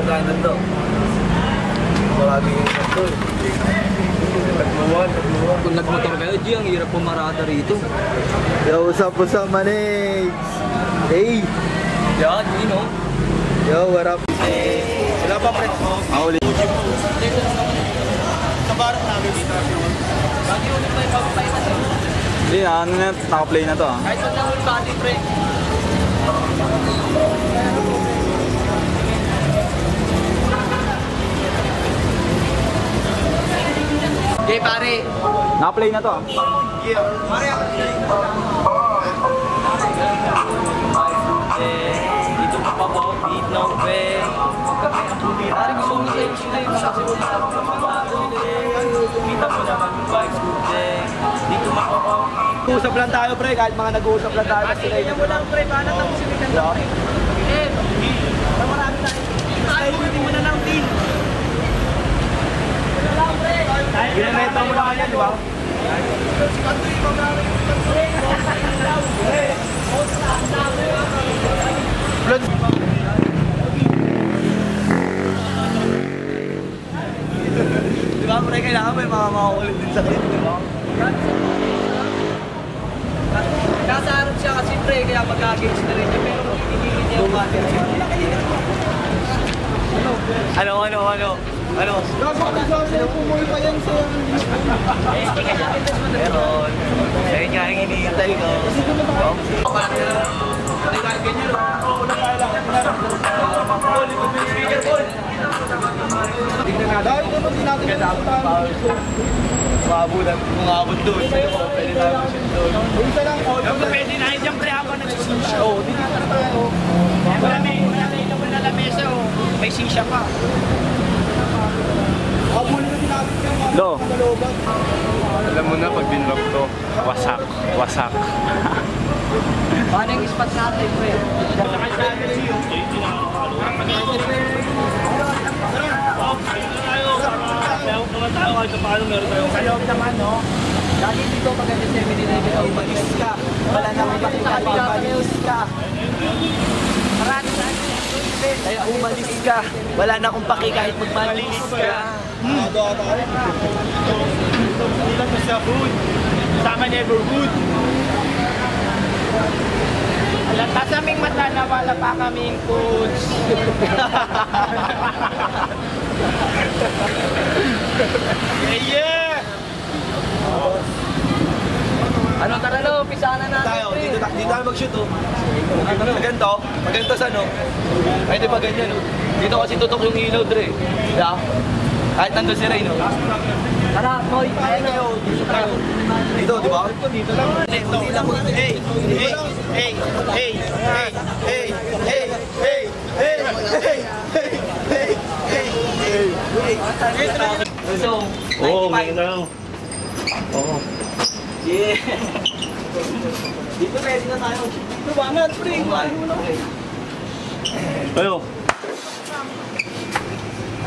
daanan to. Maraming ito. Tagluwan. Kung nagmotor kayo, G, ang hirap pumarada rito. Yo, usap Manix. Hey. Yeah, G, no? Yo, what up? Sila pa, pre. Ulit. Sa barak namin dito. Bagi ulit pa yung pagpapay na to. Hindi, ano na, naka-play na to ah. Kahit pag na-full body, pre. Okay, pare. Naka-play na to ah. Yeah. Pare, Dito pa pa po, beat no way. Pare, gusto mo sa'yo sila yung sasagot na kita mo naman yung vibes good day. Dito makako. Usap lang tayo, pre. Kahit mga nag-uusap lang tayo. Kaya mo lang, pre. Paano tapusin yung ganda, pre? Eh, marami tayo. Tayo, hindi mo na ng team. Ginameta mo na kanya, di ba? Di ba, pre? Kailangan may mga makakulit din sa clip, di ba? Nasa harap siya kasi, pre. Kaya mag-against na rin niya. Pero hindi niya umatin siya. Ano? Pumuwi pa yan sa... Meron. Ayun nga yung hinihintay ko. Dahil naman din natin Umabot doon. Pwede tayo mag-shoot doon. isa lang po. Pwede na yun dyan, pre, habang nagsisusya. Oo, dito na tayo. Marami naman na lamesa, may sisya pa. Abulin na din natin yung mga Do. kalooban. Alam mo na pag binlock to, wasak. Paano yung spot natin, pre? Sa loob naman, no? Lagi dito maganda 7-Eleven o umalis ka. Wala na akong Umalis ka. Marami na. Kaya umalis ka. Wala na akong paki kahit magmalis ka. Hindi lang sa food. Sama neighborhood. Alata sa aming mata na wala pa kaming foods. Yeah! Ano, tara na, umpisahan na natin. Tayo, pre. dito tayo mag-shoot, oh. Maganto sa ano? Ay, di ba ganyan, oh? Dito kasi tutok yung ilaw, Dre. Yeah? Kahit nandun si Ray, no? Tara, Toy, kaya na. Dito, di ba? Dito lang. Hindi lang mag- Hey! So, Oo, may lang. yeah. Dito pwede na tayo. Dito ba na, pre? Ayo.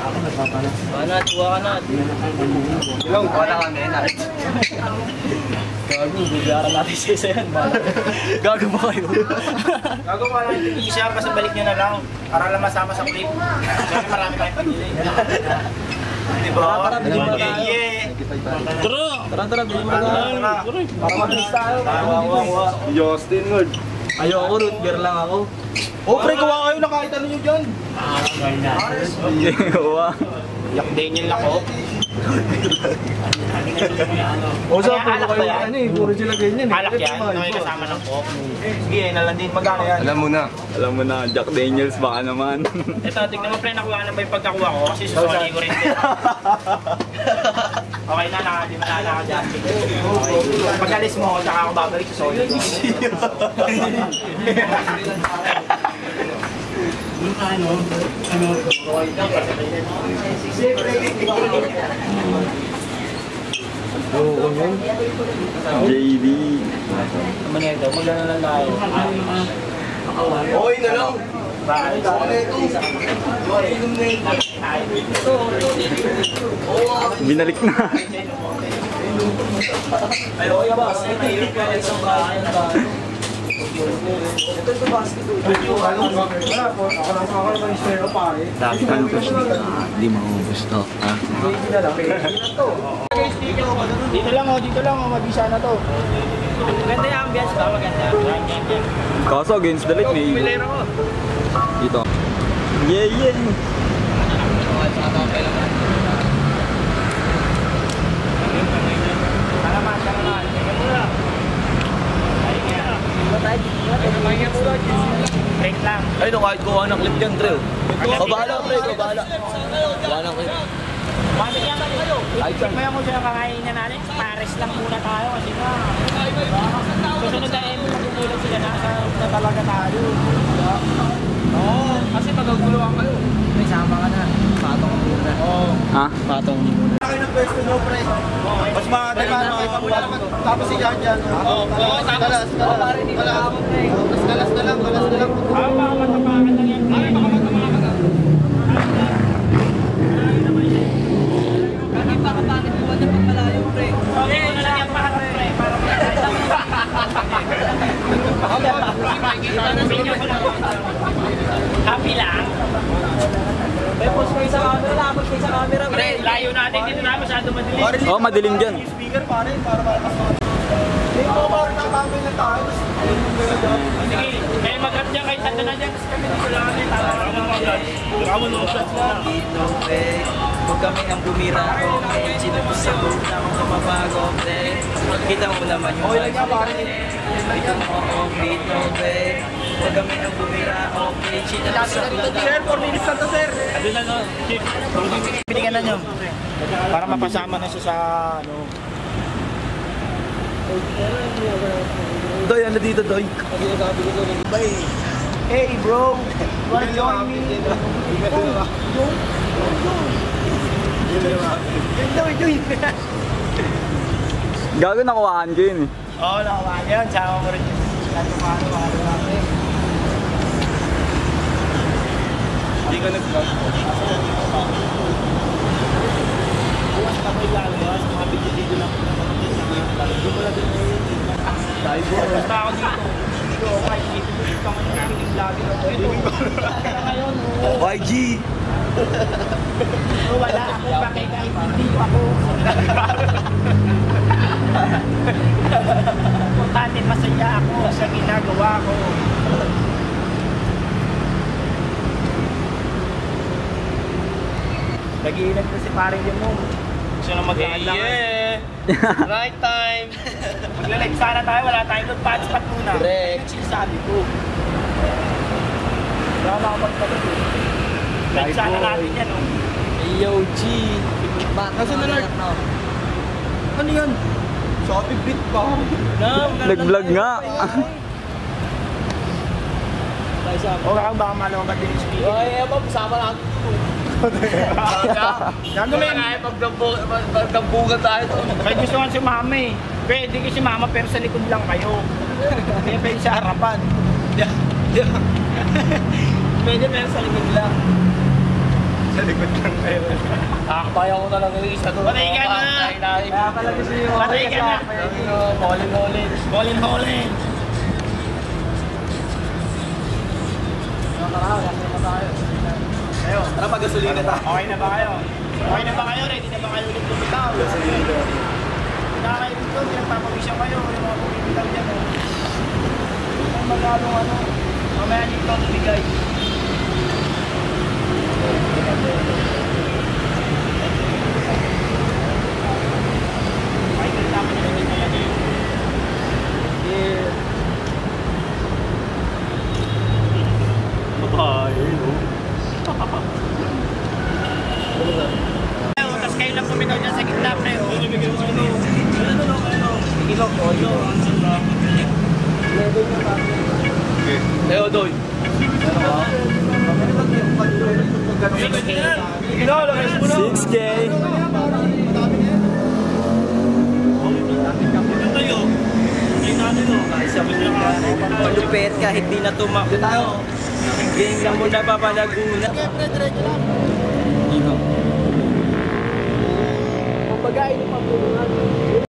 Banat, buwa ka na. Ilong, Wala kami na. Gago, bugaran natin siya isa yan. Gago ba kayo? Gago pa lang yung t-shirt, basta balik nyo na lang. Para lang masama sa clip. Kasi marami tayong pagili. Diba? Tara, bilhin mo tayo. Tara! Bilhin mo tayo. Para mabilis tayo. Justin, Lord. Ayoko, root beer lang ako. Oh, pre, gawa kayo na kahit ano nyo dyan. Yak Daniel ako. O, so, puro kayo ano eh, puro sila ganyan eh. Alak yan, na may kasama ng coke. Sige, nalandin, magkano yan? Alam mo na, Jack Daniels baka naman. Ito, tignan mo pre, nakuha na ba yung pagkakuha ko? Kasi susuli ko rin. Okay na, di ba na dyan. Pag-alis mo, tsaka ako babalik sa solid ko. JD. Maneto, magana lang tayo. Okay na lang. Binalik na. Ayaw, boss. Ito yung isang bahay. Dami ka ng gusto. Hindi maubos to. Ha? Dito lang oh, mabisa na to. Maganda yung ambience ba? Maganda. Kaso against the light, may Pilera ko. dito. Yeah, yeah. Break lang. Ay, no, kahit kuha ng clip yan, Tre. Bahala, Pre, bahala. Wala nang clip. Bakit yan kayo? Kaya mo siya kakainin natin. Pares lang muna tayo kasi nga. Susunod na magtutulog sila na talaga tayo. Oo, kasi magaguluhan kayo. May sama ka na. Patong muna. Ha? Patong muna. Mas madali na tapos si Jan Jan. Oo, tapos. Galas na lang. Baka matapakan lang yan. Okay, na lang yung pahat, pre. Happy lang. May post kayo sa camera. Post kayo sa camera. Pre, layo natin dito na masyado madilim. Oh, madilim dyan. Sige, may mag-up dyan kahit tanda na dyan. Tapos kami dito lang natin. Huwag kami ang bumira. Okay, sinubos sa buong namang kamabago. Kita mo naman yung dito mo, dito, huwag kami ang bumira. Okay, sinubos sa buong. Sir, 4 minutes lang to, sir. Ano na, no? Pinigyan na nyo. Para mapasama na siya sa, ano. Doy, ano dito, Doy? Hey, bro. Wanna join me? Gago nakuhaan ko yun eh. Oo, nakawa yun. Sama mo rin yung natumano natin. Hindi ka nag-vlog. Bukas na ko ilalabas. Mga video lang po naman din sa mga talagang. Doon mo na din Tayo po. basta ako dito. Dito ako kahit dito mo dito ako nakikinig lagi ako. Ito. Ngayon, YG! wala akong pakikait. Hindi ako. Importante masaya ako sa ginagawa ko. Nag-iinag ko si paring yun mo. Gusto na mag-iinag lang. Right time! Magla-live sana tayo, wala tayong good patch pat muna. Correct. Sinasabi ko. Wala na ako magpapag. Live sana natin yan, oh. Yo, G. Kasi na lang. Ano yan? Shopee Beat ba? Nag-vlog nga. O kaya baka malawag din yung speaker. Ay, ewan, sama lang. Gano may Pagdambugan tayo to. Kaya gusto nga si mama eh. Pwede ko si mama pero sa likod lang kayo. Kaya pwede sa harapan. Pwede pero sa likod lang. Sa likod lang kayo. Nakakabaya ko na lang yung isa to. Patay ka na! Kaya pala gusto nyo. Patay ka na! Holin. Ayun, tara pag-gasolina tayo. Okay na ba kayo? Okay na ba kayo? Ready na ba kayo ulit lumitaw? Gasolina. Hindi kayo dito, pinagpapawisyan kayo. Yung mga pumipitaw dyan. Ang magalong ano. Mamaya dito ang bigay. Michael, dapat na rin talaga yun. Tapos kayo lang pumitaw dyan sa gitna, pre. Leo, Doy. 6K. Malupit kahit di na tumakbo. Game lang muna papalaguna.